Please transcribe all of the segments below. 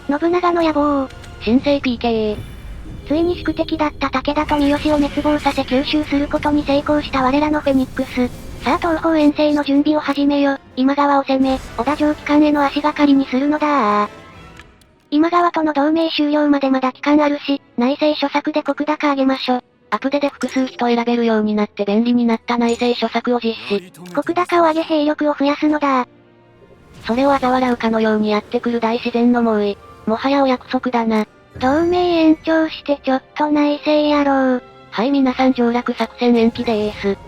信長の野望。新生 PK。ついに宿敵だった武田と三好を滅亡させ吸収することに成功した我らのフェニックス。さあ東方遠征の準備を始めよ。今川を攻め、織田城期間への足がかりにするのだ。今川との同盟終了までまだ期間あるし、内政諸策で石高上げましょ。アプデで複数人選べるようになって便利になった内政諸策を実施。石高を上げ兵力を増やすのだ。それを嘲笑うかのようにやってくる大自然の猛威。もはやお約束だな。同盟延長してちょっと内政やろう。はい皆さん上洛作戦延期でーす。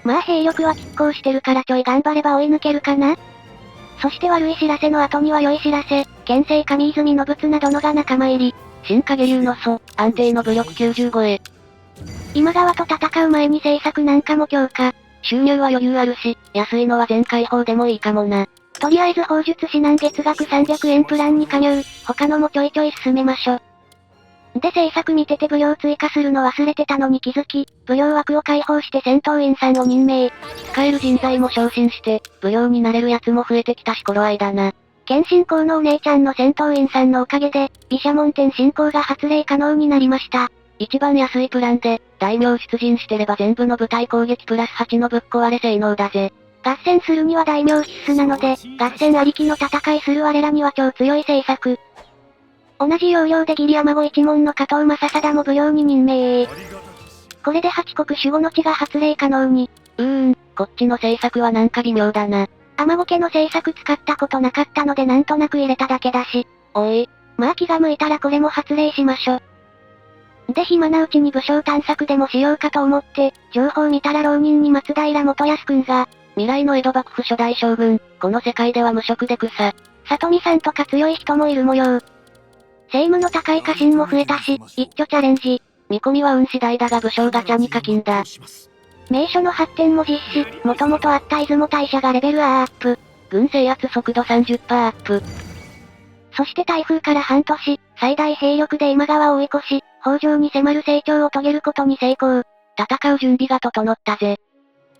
まあ兵力は拮抗してるからちょい頑張れば追い抜けるかな。そして悪い知らせの後には良い知らせ、県西上泉信綱殿が仲間入り。新影流の祖、安定の武力95へ。今川と戦う前に政策なんかも強化。収入は余裕あるし、安いのは全開放でもいいかもな。とりあえず砲術指南月額300円プランに加入、他のもちょいちょい進めましょ。で政策見てて武量追加するの忘れてたのに気づき、武量枠を開放して戦闘員さんを任命。使える人材も昇進して、武量になれるやつも増えてきたし頃合いだな。謙信公のお姉ちゃんの戦闘員さんのおかげで、毘沙門天進行が発令可能になりました。一番安いプランで、大名出陣してれば全部の部隊攻撃プラス8のぶっ壊れ性能だぜ。合戦するには大名必須なので、合戦ありきの戦いする我らには超強い政策。同じ要領で義理山子一門の加藤正貞も武量に任命。これで8国守護の地が発令可能に。こっちの政策はなんか微妙だな。天子家の政策使ったことなかったのでなんとなく入れただけだし。おい。まあ気が向いたらこれも発令しましょ。で暇なうちに武将探索でもしようかと思って、情報見たら浪人に松平元康くんが、未来の江戸幕府初代将軍、この世界では無職で草。里見さんとか強い人もいる模様。政務の高い家臣も増えたし、一挙チャレンジ。見込みは運次第だが武将ガチャに課金だ。名所の発展も実施、もともとあった出雲大社がレベルアップ。軍制圧速度 30% アップ。そして台風から半年、最大兵力で今川を追い越し、北条に迫る成長を遂げることに成功。戦う準備が整ったぜ。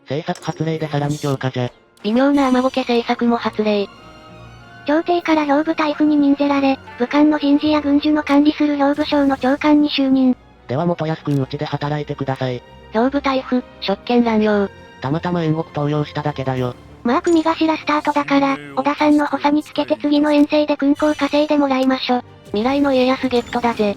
政策発令でさらに強化じゃ。微妙な天子家政策も発令。朝廷から兵部大夫に任ぜられ、武官の人事や軍需の管理する兵部省の長官に就任。では元安くんうちで働いてください。兵部大夫、職権乱用。たまたま遠国登用しただけだよ。まあ組頭スタートだから、織田さんの補佐につけて次の遠征で勲功稼いでもらいましょ。未来の家康ゲットだぜ。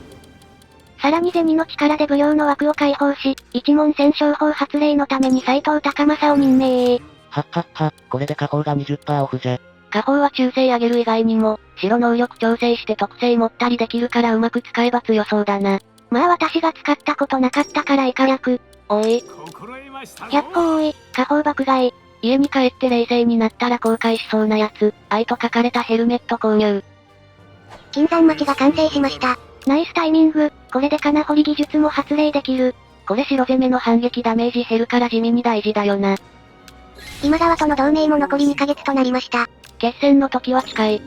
さらに銭の力で武量の枠を解放し、一門戦勝法発令のために斎藤高政を任命。はっはっは、これで下方が 20% オフじゃ。下方は忠誠上げる以外にも、城能力調整して特性持ったりできるからうまく使えば強そうだな。まあ私が使ったことなかったから以下略。おい。百歩多い、下方爆買い。家に帰って冷静になったら後悔しそうなやつ、愛と書かれたヘルメット購入。金山町が完成しました。ナイスタイミング、これで金掘り技術も発令できる。これ城攻めの反撃ダメージ減るから地味に大事だよな。今川との同盟も残り2ヶ月となりました。決戦の時は近い。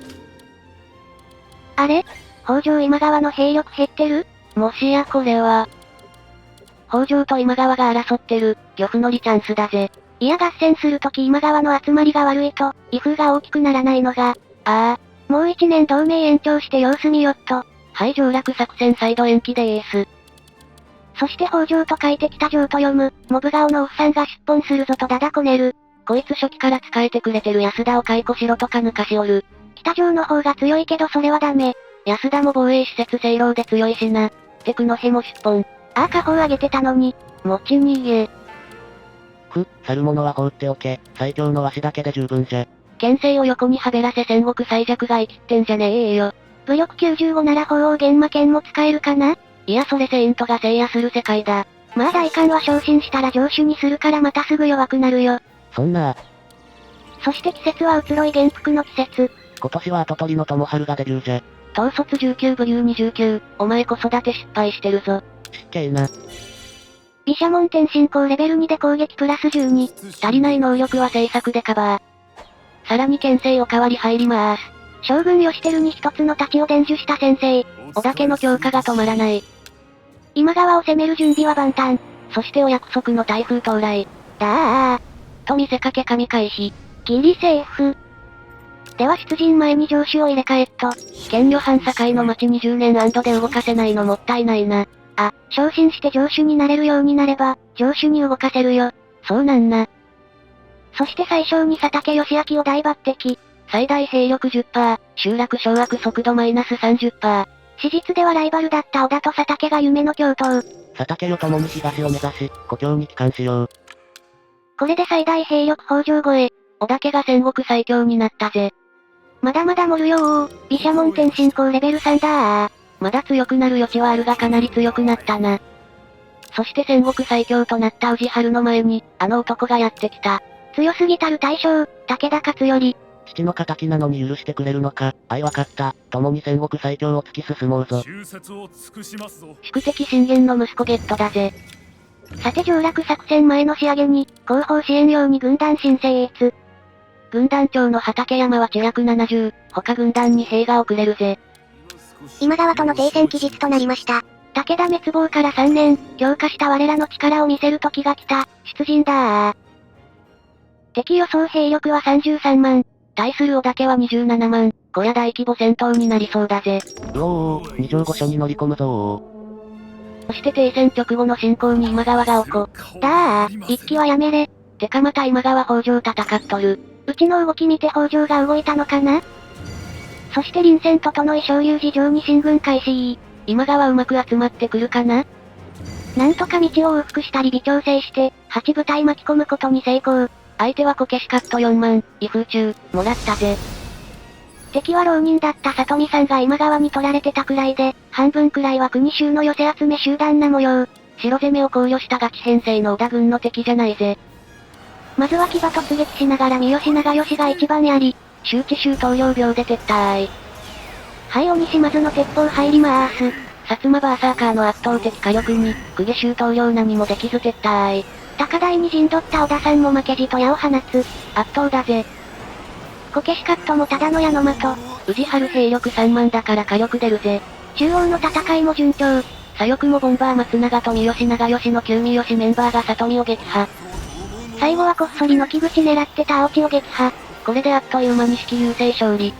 あれ？北条今川の兵力減ってる？もしやこれは、北条と今川が争ってる、漁夫乗りチャンスだぜ。いや合戦するとき今川の集まりが悪いと、威風が大きくならないのが。もう1年同盟延長して様子見よっと。はい上洛作戦再度延期でーす。そして北条と書いて北条と読む、モブ顔のおっさんが出奔するぞとダダこねる。こいつ初期から使えてくれてる安田を解雇しろとか抜かしおる。北条の方が強いけどそれはダメ。安田も防衛施設正論で強いしな。テクノヘも出奔。下方上げてたのに。持ち逃げ。去る者は放っておけ、最強のわしだけで十分じゃ。県政を横にはべらせ戦国最弱が生きってんじゃねえよ。武力95なら法王玄魔剣も使えるかな？いやそれセイントが制覇する世界だ。まあ大官は昇進したら上手にするからまたすぐ弱くなるよ。そんなそして季節は移ろい元服の季節。今年は跡取りの友春がデビューじゃ。統率19武勇29、お前子育て失敗してるぞ。ちっけえな。毘沙門天進行レベル2で攻撃プラス12。足りない能力は政策でカバー。さらに県政おかわり入りまーす。将軍義輝に一つの太刀を伝授した先生。織田家の強化が止まらない。今川を攻める準備は万端。そしてお約束の台風到来。だー。と見せかけ神回避。ギリセーフ。では出陣前に城主を入れ替えっと。県旅藩堺の町20年で動かせないのもったいないな。あ、昇進して城主になれるようになれば、城主に動かせるよ。そうなんな。そして最小に佐竹義明を大抜擢。最大兵力10%、集落掌握速度-30%。史実ではライバルだった織田と佐竹が夢の共闘。佐竹よ共に東を目指し、故郷に帰還しよう。これで最大兵力北条超え。織田家が戦国最強になったぜ。まだまだ盛るよー。毘沙門天進行レベル3だー。まだ強くなる余地はあるがかなり強くなったな。そして戦国最強となった宇治原の前に、あの男がやってきた。強すぎたる大将、武田勝頼。父の仇なのに許してくれるのか、わかった。共に戦国最強を突き進もうぞ。宿敵信玄の息子ゲットだぜ。さて上洛作戦前の仕上げに、後方支援用に軍団新成立。軍団長の畠山は知略70、他軍団に兵が遅れるぜ。今川との停戦期日となりました。武田滅亡から3年、強化した我らの力を見せる時が来た、出陣だー。敵予想兵力は33万。対する織田家は27万、こりゃ大規模戦闘になりそうだぜ。うおー、二条御所に乗り込むぞそして停戦直後の侵攻に今川が起こ。だー、一気はやめれ。てかまた今川北条戦っとる。うちの動き見て北条が動いたのかな。そして臨戦整い小龍寺城に進軍開始。今川うまく集まってくるかな。なんとか道を往復したり微調整して、8部隊巻き込むことに成功。相手はこけしカット4万、威風中、もらったぜ。敵は浪人だった里見さんが今川に取られてたくらいで、半分くらいは国衆の寄せ集め集団な模様。城攻めを考慮したガチ編成の織田軍の敵じゃないぜ。まずは騎馬突撃しながら三好長吉が一番やり、周知州投了秒で撤退。はい、鬼島津の鉄砲入りまーす。薩摩バーサーカーの圧倒的火力に、公家州投了何もできず撤退。高台に陣取った織田さんも負けじと矢を放つ。圧倒だぜ。こけしカットもただの矢の的。宇治原兵力3万だから火力出るぜ。中央の戦いも順調。左翼もボンバー松永と三好長吉の旧三好メンバーが里見を撃破。最後はこっそりの木口狙ってた青地を撃破。これであっという間に式優勢勝利。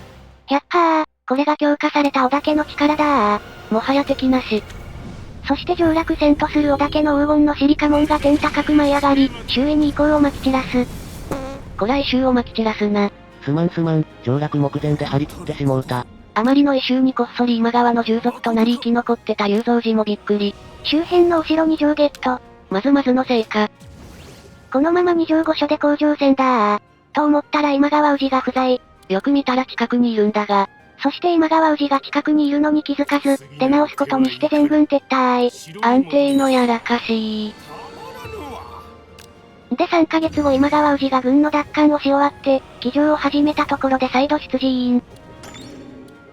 やっはー、これが強化された織田家の力だー。もはや敵なし。そして上洛戦とする織田家の黄金の尻家紋が天高く舞い上がり、周囲に遺構を撒き散らす。こら異臭を撒き散らすな。すまん、上洛目前で張り切ってしもうた。あまりの異臭にこっそり今川の従属となり生き残ってた雄三寺もびっくり。周辺のお城に上ゲット。まずの成果。このまま二条御所で甲状戦だー。と思ったら今川氏が不在。よく見たら近くにいるんだが。そして今川氏が近くにいるのに気づかず、出直すことにして全軍撤退。安定のやらかしで3ヶ月後今川氏が軍の奪還をし終わって、騎乗を始めたところで再度出陣。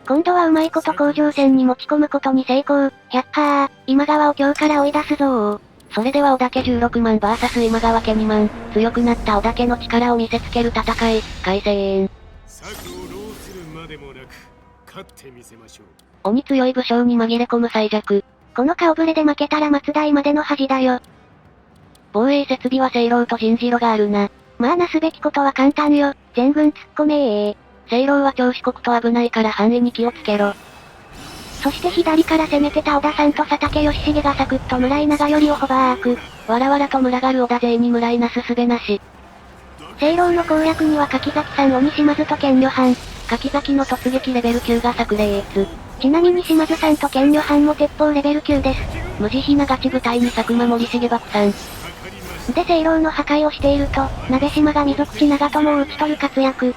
今度はうまいこと甲状戦に持ち込むことに成功。やっはー、今川を京から追い出すぞー。それでは織田家16万 VS 今川家2万、強くなった織田家の力を見せつける戦い、開戦。鬼強い武将に紛れ込む最弱。この顔ぶれで負けたら松代までの恥だよ。防衛設備は聖楼と陣次路があるな。まあなすべきことは簡単よ。全軍突っ込めー。聖楼は超四国と危ないから範囲に気をつけろ。そして左から攻めてた織田さんと佐竹義重がサクッと村井長頼をホバーク。わらわらと群がる織田勢に村井なすすべなし。聖楼の攻略には柿崎さん鬼島津と剣旅藩。柿崎の突撃レベル9が炸裂。ちなみに島津さんと剣旅藩も鉄砲レベル9です。無慈悲なガチ部隊に佐久間森重爆散。で聖楼の破壊をしていると、鍋島が溝口長友を討ち取る活躍。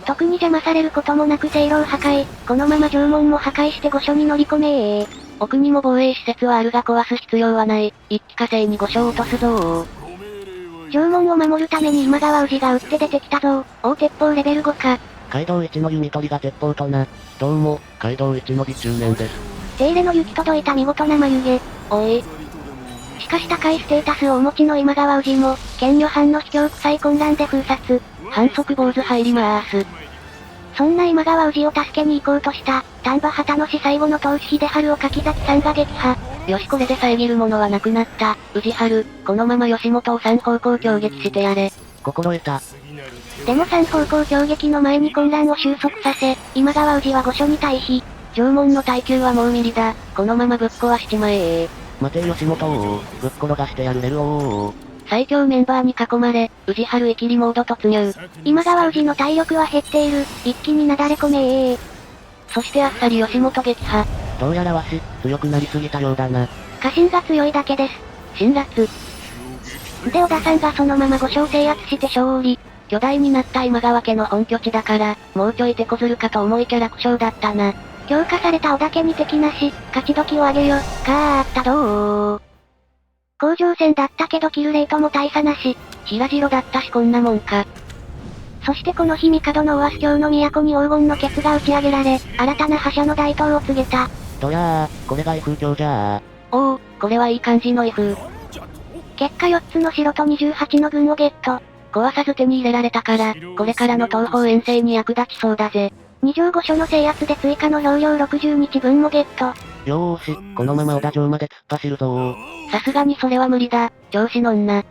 特に邪魔されることもなく聖楼破壊、このまま城門も破壊して御所に乗り込めー。奥にも防衛施設はあるが壊す必要はない。一気火星に御所を落とすぞー。城門を守るために今川氏が撃って出てきたぞー。大鉄砲レベル5か。街道一の弓取りが鉄砲とな。どうも、街道一の美中年です。手入れの行き届いた見事な眉毛。おい。しかし高いステータスをお持ちの今川氏も、剣旅藩の卑怯臭い混乱で封殺。反則坊主入りまーす。そんな今川氏を助けに行こうとした、丹波旗の死最後の当主秀治を柿崎さんが撃破。よしこれで遮るものはなくなった。宇治春、このまま吉本を三方向攻撃してやれ。心得た。でも三方向攻撃の前に混乱を収束させ、今川氏は御所に退避。縄文の耐久はもう無理だ。このままぶっ壊しちまえ。待て吉本おー、ぶっ転がしてやるメルおー。最強メンバーに囲まれ、宇治春イキリモード突入。今川氏の体力は減っている。一気になだれ込めそしてあっさり吉本撃破。どうやらわし、強くなりすぎたようだな。家臣が強いだけです。辛辣。で織田さんがそのまま御所を制圧して勝利。巨大になった今川家の本拠地だから、もうちょい手こずるかと思いきや楽勝だったな。強化された織田家に敵なし、勝ち時を上げよ。かーったどー。甲状戦だったけどキルレートも大差なし。平城だったしこんなもんか。そしてこの日帝の上京の都に黄金のケツが打ち上げられ、新たな覇者の台頭を告げた。どやー、これが異風教じゃー。おお、これはいい感じの異風。結果4つの城と28の軍をゲット。壊さず手に入れられたから、これからの東方遠征に役立ちそうだぜ。二条御所の制圧で追加の兵糧60日分もゲット。よーし、このまま小田城まで突っ走るぞー。さすがにそれは無理だ、調子乗んな。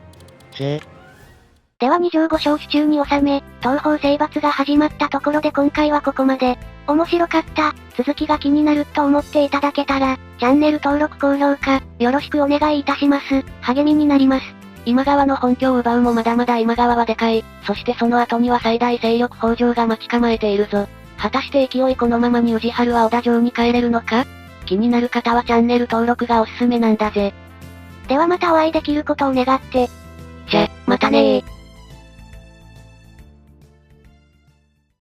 では二条御所を手中に収め、東方征伐が始まったところで今回はここまで。面白かった、続きが気になると思っていただけたら、チャンネル登録高評価、よろしくお願いいたします。励みになります。今川の本拠を奪うもまだまだ今川はでかい。そしてその後には最大勢力北条が待ち構えているぞ。果たして勢いこのままに宇治春は織田城に帰れるのか？気になる方はチャンネル登録がおすすめなんだぜ。ではまたお会いできることを願って。じゃ、またねー。